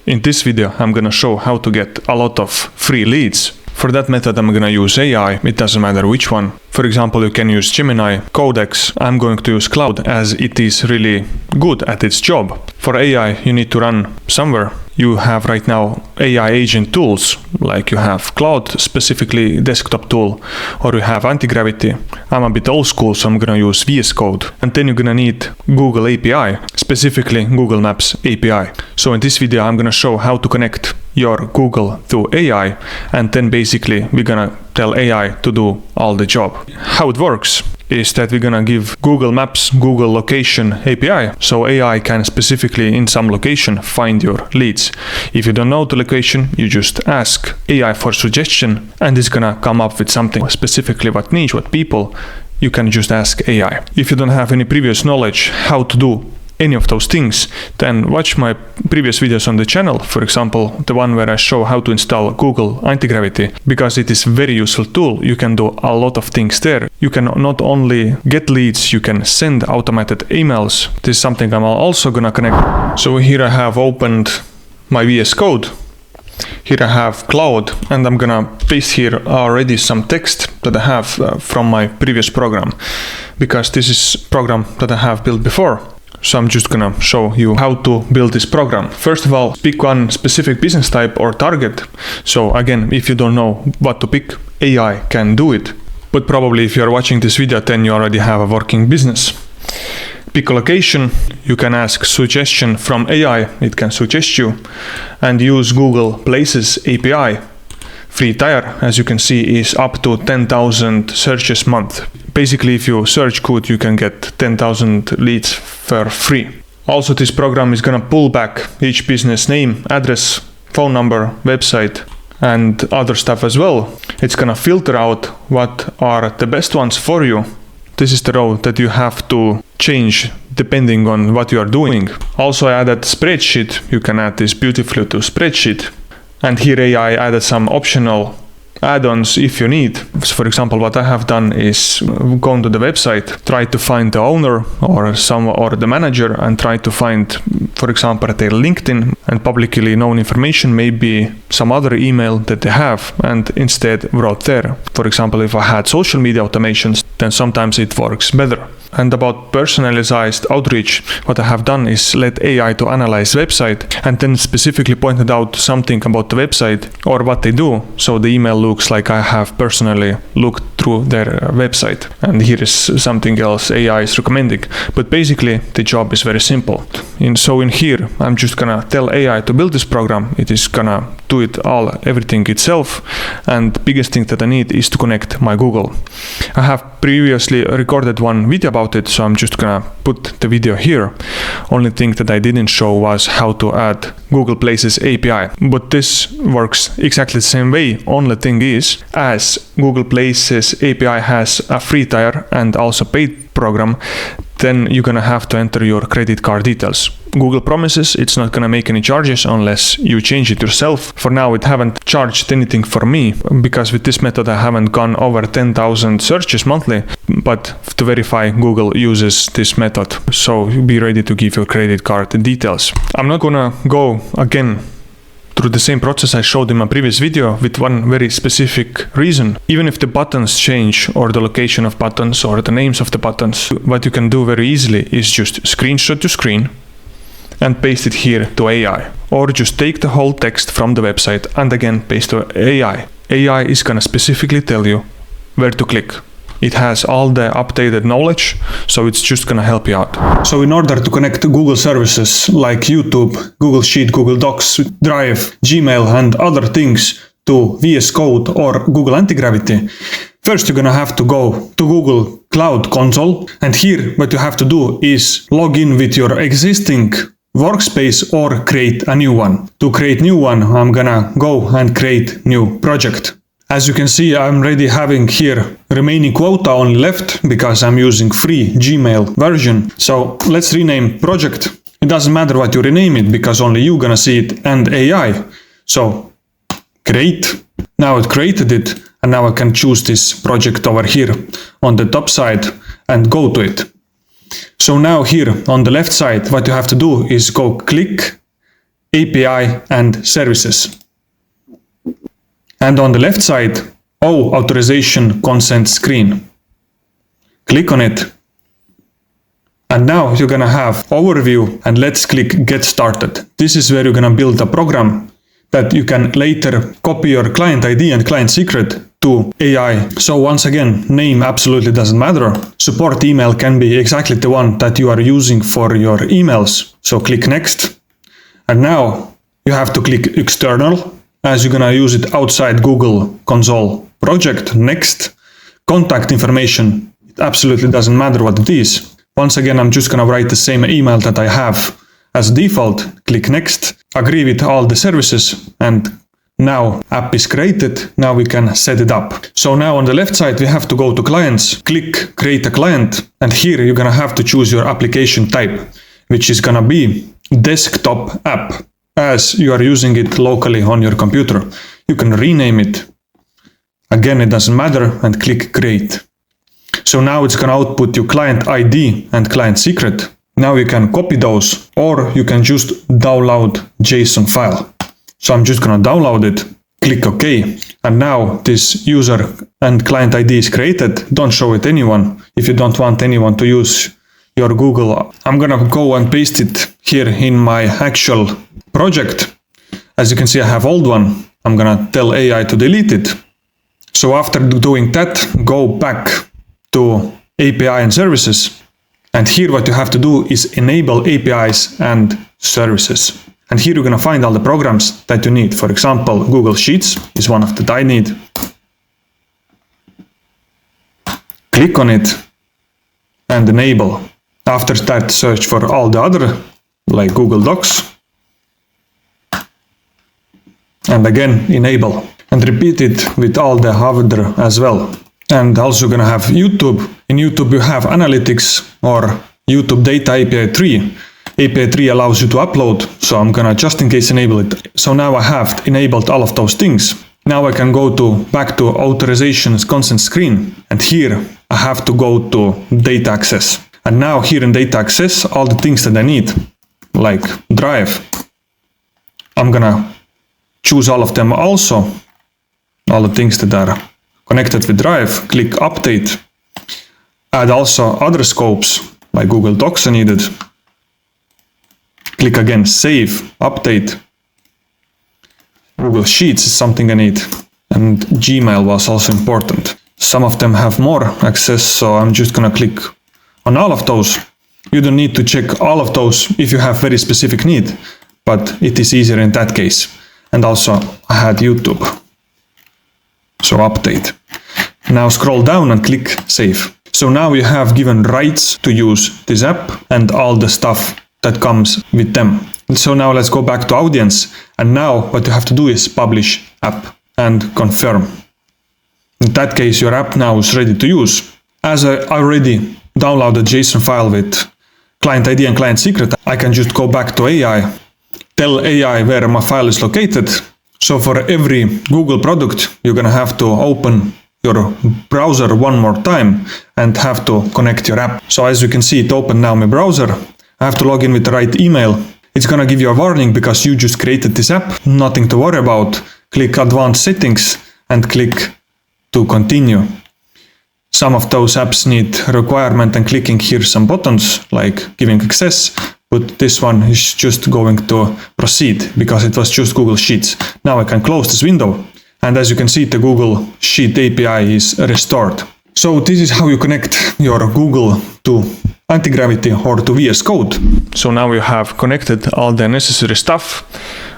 In this video, I'm gonna show how to get a lot of free leads. For that method, I'm gonna use AI, it doesn't matter which one. For example, you can use Gemini, Codex. I'm going to use Claude as it is really good at its job. For AI, you need to run somewhere. You have right now AI agent tools, like you have Claude, specifically desktop tool, or you have anti-gravity. I'm a bit old school, so I'm gonna use VS Code. And then you're gonna need Google API, specifically Google Maps API. So in this video, I'm gonna show how to connect your Google to AI, and then basically we're gonna tell AI to do all the job. How it works is that we're gonna give Google Maps, Google Location API, so AI can specifically in some location find your leads. If you don't know the location, you just ask AI for suggestion, and it's gonna come up with something specifically what niche, what people. You can just ask AI. If you don't have any previous knowledge how to do any of those things, then watch my previous videos on the channel, for example the one where I show how to install Google Anti-Gravity, because it is a very useful tool. You can do a lot of things there. You can not only get leads, you can send automated emails. This is something I'm also gonna connect. So here I have opened my VS Code. Here I have Claude, and I'm gonna paste here already some text that I have from my previous program, because this is program that I have built before. So I'm just gonna show you how to build this program. First of all, pick one specific business type or target. So again, if you don't know what to pick, AI can do it. But probably if you're watching this video, then you already have a working business. Pick a location. You can ask suggestion from AI. It can suggest you. And use Google Places API. Free tier, as you can see, is up to 10,000 searches month. Basically, if you search good, you can get 10,000 leads for free. Also, this program is gonna pull back each business name, address, phone number, website, and other stuff as well. It's gonna filter out what are the best ones for you. This is the row that you have to change depending on what you are doing. Also, I added spreadsheet. You can add this beautifully to spreadsheet. And here AI added some optional add-ons if you need. For example, what I have done is go onto the website, try to find the owner or the manager, and try to find, for example, their LinkedIn and publicly known information, maybe some other email that they have, and instead wrote there. For example, if I had social media automations, then sometimes it works better. And about personalized outreach, what I have done is let AI to analyze website and then specifically pointed out something about the website or what they do. So the email looks like I have personally looked through their website. And here is something else AI is recommending. But basically the job is very simple. So in here, I'm just gonna tell AI to build this program. It is gonna do everything itself. And the biggest thing that I need is to connect my Google. I have previously recorded one video about it, so I'm just gonna put the video here. Only thing that I didn't show was how to add Google Places API. But this works exactly the same way. Only thing is, as Google Places API has a free tier and also paid program, then you're gonna have to enter your credit card details. Google promises it's not gonna make any charges unless you change it yourself. For now, it haven't charged anything for me, because with this method I haven't gone over 10,000 searches monthly. But to verify, Google uses this method. So be ready to give your credit card details. I'm not gonna go again through the same process I showed in my previous video, with one very specific reason. Even if the buttons change, or the location of buttons, or the names of the buttons, what you can do very easily is just screenshot your screen and paste it here to AI. Or just take the whole text from the website and again paste to AI. AI is gonna specifically tell you where to click. It has all the updated knowledge, so it's just gonna help you out. So in order to connect Google services like YouTube, Google Sheet, Google Docs, Drive, Gmail, and other things to VS Code or Google Anti-Gravity, first you're gonna have to go to Google Cloud Console, and here what you have to do is log in with your existing workspace or create a new one. To create new one, I'm gonna go and create new project. As you can see, I'm already having here remaining quota only left because I'm using free Gmail version. So let's rename project. It doesn't matter what you rename it because only you're gonna see it and AI. So create. Now it created it, and now I can choose this project over here on the top side and go to it. So now here on the left side, what you have to do is go click API and services. And on the left side, authorization consent screen. Click on it. And now you're gonna have overview, and let's click get started. This is where you're gonna build a program that you can later copy your client ID and client secret to AI. So once again, name absolutely doesn't matter. Support email can be exactly the one that you are using for your emails. So click next. And now you have to click external, as you're gonna use it outside Google Console project. Next. Contact information. It absolutely doesn't matter what it is. Once again, I'm just gonna write the same email that I have as default. Click next. Agree with all the services, and now app is created. Now we can set it up. So now on the left side we have to go to clients, click create a client, and here you're gonna have to choose your application type, which is gonna be desktop app, as you are using it locally on your computer. You can rename it. Again, it doesn't matter, and click create. So now it's gonna output your client ID and client secret. Now you can copy those, or you can just download JSON file. So I'm just gonna download it, click OK. And now this user and client ID is created. Don't show it anyone if you don't want anyone to use your Google. I'm gonna go and paste it here in my actual project. As you can see, I have old one. I'm gonna tell AI to delete it. So after doing that, go back to API and services. And here what you have to do is enable APIs and services. And here you're gonna find all the programs that you need. For example, Google Sheets is one of that I need. Click on it and enable. After that, search for all the other, like Google Docs. And again, enable. And repeat it with all the other as well. And also gonna have YouTube. In YouTube you have analytics or YouTube data API 3. API 3 allows you to upload, so I'm gonna just in case enable it. So now I have enabled all of those things. Now I can go back to authorizations consent screen, and here I have to go to data access. And now here in data access, all the things that I need, like Drive, I'm gonna choose all of them also, all the things that are connected with Drive. Click update. Add also other scopes like Google Docs I needed. Click again save, update. Google Sheets is something I need, and Gmail was also important. Some of them have more access, so I'm just gonna click on all of those. You don't need to check all of those if you have very specific need, but it is easier in that case. And also I had YouTube. So update. Now scroll down and click save. So now you have given rights to use this app and all the stuff that comes with them. So now let's go back to audience. And now what you have to do is publish app and confirm. In that case, your app now is ready to use. As I already downloaded JSON file with client ID and client secret, I can just go back to AI, tell AI where my file is located. So for every Google product, you're gonna have to open your browser one more time and have to connect your app. So as you can see, it opened now my browser. I have to log in with the right email. It's gonna give you a warning because you just created this app. Nothing to worry about. Click advanced settings and click to continue. Some of those apps need requirement and clicking here some buttons like giving access, but this one is just going to proceed because it was just Google Sheets. Now I can close this window, and as you can see, the Google Sheet API is restored. So this is how you connect your Google to Anti-Gravity or to VS Code. So now you have connected all the necessary stuff.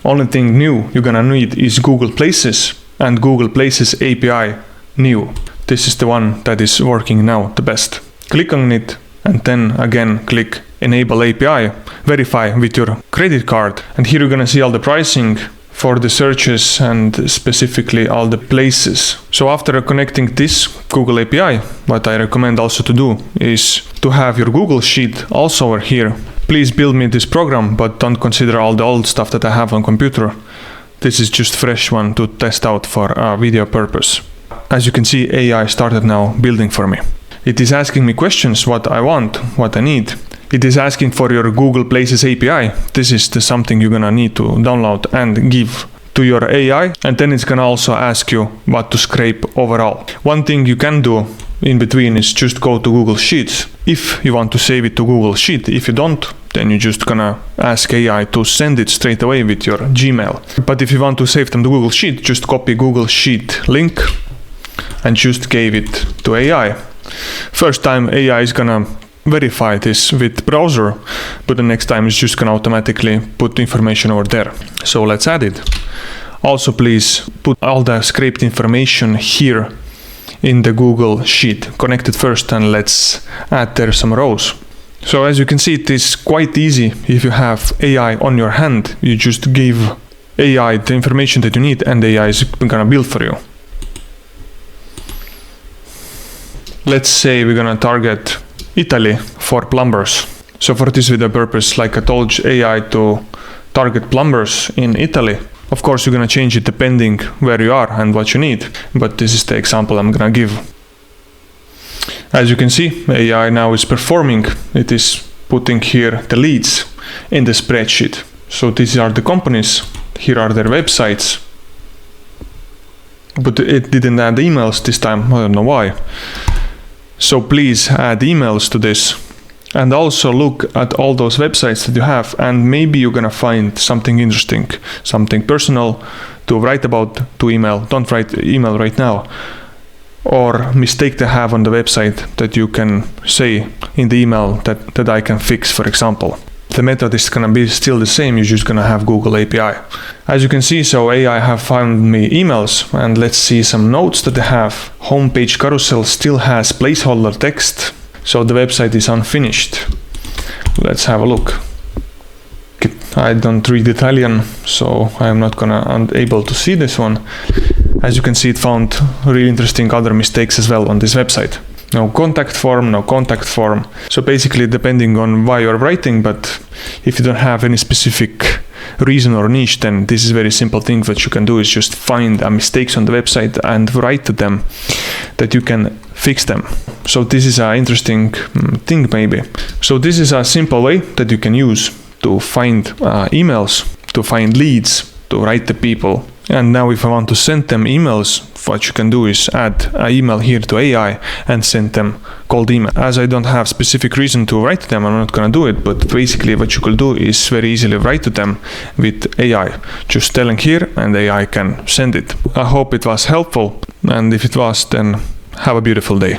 Only thing new you're gonna need is Google Places and Google Places API new. This is the one that is working now the best. Click on it and then again click Enable API, verify with your credit card, and here you're gonna see all the pricing for the searches and specifically all the places. So after connecting this Google API, what I recommend also to do is to have your Google Sheet also over here. Please build me this program, but don't consider all the old stuff that I have on computer. This is just fresh one to test out for a video purpose. As you can see, AI started now building for me. It is asking me questions, what I want, what I need. It is asking for your Google Places API. This is something you're gonna need to download and give to your AI, and then it's gonna also ask you what to scrape overall. One thing you can do in between is just go to Google Sheets if you want to save it to Google Sheet. If you don't, then you're just gonna ask AI to send it straight away with your Gmail. But if you want to save them to Google Sheet, just copy Google Sheet link and just give it to AI. First time AI is gonna verify this with browser, but the next time it's just gonna automatically put information over there. So let's add it. Also, please put all the scraped information here in the Google Sheet. Connect it first and let's add there some rows. So as you can see, it is quite easy if you have AI on your hand. You just give AI the information that you need and AI is gonna build for you. Let's say we're gonna target Italy for plumbers. So for this video purpose, like I told AI to target plumbers in Italy. Of course, you're gonna change it depending where you are and what you need, but this is the example I'm gonna give. As you can see, AI now is performing. It is putting here the leads in the spreadsheet. So these are the companies, here are their websites, but it didn't add emails this time, I don't know why. So please add emails to this. And also look at all those websites that you have, and maybe you're gonna find something interesting, something personal to write about to email. Don't write email right now. Or mistake they have on the website that you can say in the email that I can fix, for example. The method is gonna be still the same, you're just gonna have Google API. As you can see, so AI have found me emails, and let's see some notes that they have. Homepage carousel still has placeholder text. So the website is unfinished. Let's have a look. I don't read Italian, so I'm not unable to see this one. As you can see, it found really interesting other mistakes as well on this website. No contact form, no contact form. So basically, depending on why you're writing, but if you don't have any specific reason or niche, then this is very simple thing that you can do is just find mistakes on the website and write to them that you can fix them. So this is an interesting thing maybe. So this is a simple way that you can use to find emails, to find leads, to write to people. And now if I want to send them emails, what you can do is add an email here to AI and send them cold email. As I don't have specific reason to write to them, I'm not gonna do it, but basically what you could do is very easily write to them with AI. Just telling here and AI can send it. I hope it was helpful, and if it was, then have a beautiful day.